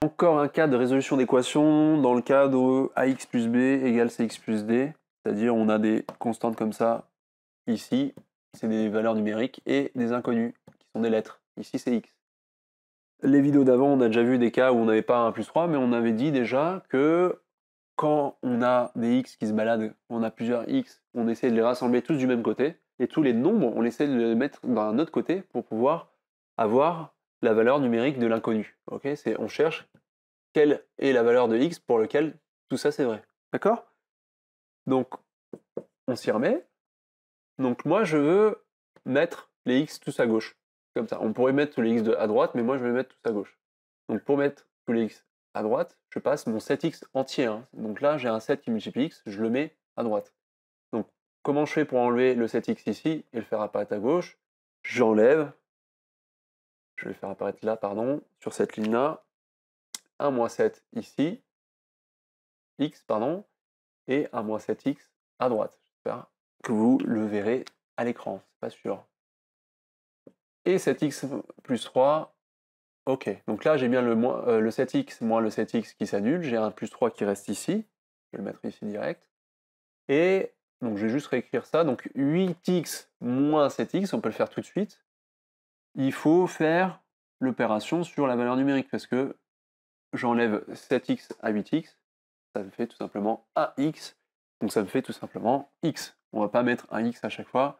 Encore un cas de résolution d'équation dans le cas de ax plus b égale cx plus d, c'est-à-dire on a des constantes comme ça, ici, c'est des valeurs numériques, et des inconnus, qui sont des lettres. Ici, c'est x. Les vidéos d'avant, on a déjà vu des cas où on n'avait pas un plus 3, mais on avait dit déjà que quand on a des x qui se baladent, on a plusieurs x, on essaie de les rassembler tous du même côté, et tous les nombres, on essaie de les mettre d'un autre côté pour pouvoir avoir la valeur numérique de l'inconnu. Okay, on cherche quelle est la valeur de x pour lequel tout ça c'est vrai. D'accord? Donc, on s'y remet. Donc moi, je veux mettre les x tous à gauche. Comme ça. On pourrait mettre tous les x à droite, mais moi, je vais mettre tous à gauche. Donc pour mettre tous les x à droite, je passe mon 7x entier. Hein. Donc là, j'ai un 7 qui multiplie x, je le mets à droite. Donc comment je fais pour enlever le 7x ici et le faire apparaître à gauche? J'enlève, je vais le faire apparaître là, pardon, sur cette ligne-là, 1 moins 7 ici, x, pardon, et 1 moins 7x à droite. J'espère que vous le verrez à l'écran, c'est pas sûr. Et 7x plus 3, ok. Donc là, j'ai bien le 7x moins le 7x qui s'annule, j'ai un plus 3 qui reste ici, je vais le mettre ici direct. Et donc je vais juste réécrire ça, donc 8x moins 7x, on peut le faire tout de suite. Il faut faire l'opération sur la valeur numérique, parce que j'enlève 7x à 8x, ça me fait tout simplement 1x, donc ça me fait tout simplement x. On va pas mettre un x à chaque fois,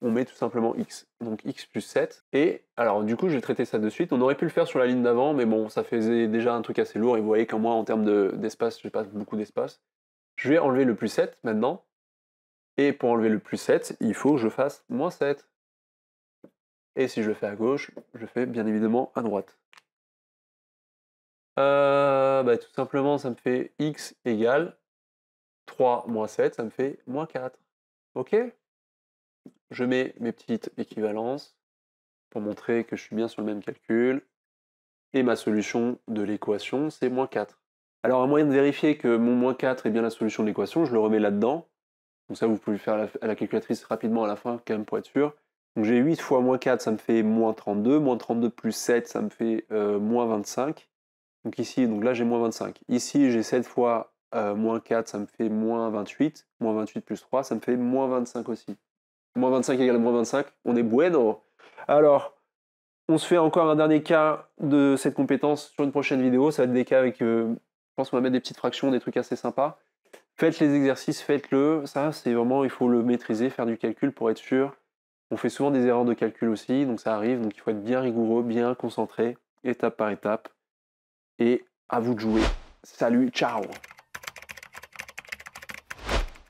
on met tout simplement x. Donc x plus 7. Et alors du coup je vais traiter ça de suite. On aurait pu le faire sur la ligne d'avant, mais bon, ça faisait déjà un truc assez lourd, et vous voyez qu'en moi en termes d'espace, j'ai pas beaucoup d'espace. Je vais enlever le plus 7 maintenant. Et pour enlever le plus 7, il faut que je fasse moins 7. Et si je le fais à gauche, je fais bien évidemment à droite. Tout simplement, ça me fait x égale 3 moins 7, ça me fait moins 4. Ok? Je mets mes petites équivalences pour montrer que je suis bien sur le même calcul. Et ma solution de l'équation, c'est moins 4. Alors, un moyen de vérifier que mon moins 4 est bien la solution de l'équation, je le remets là-dedans. Donc ça, vous pouvez le faire à la calculatrice rapidement à la fin, quand même, pour être sûr. Donc j'ai 8 fois moins 4, ça me fait moins 32. Moins 32 plus 7, ça me fait moins 25. Donc ici, donc là, j'ai moins 25. Ici, j'ai 7 fois moins 4, ça me fait moins 28. Moins 28 plus 3, ça me fait moins 25 aussi. Moins 25 égale moins 25, on est bueno. Alors, on se fait encore un dernier cas de cette compétence sur une prochaine vidéo. Ça va être des cas avec, je pense qu'on va mettre des petites fractions, des trucs assez sympas. Faites les exercices, faites-le. Ça, c'est vraiment, il faut le maîtriser, faire du calcul pour être sûr. On fait souvent des erreurs de calcul aussi, donc ça arrive. Donc il faut être bien rigoureux, bien concentré, étape par étape. Et à vous de jouer. Salut, ciao!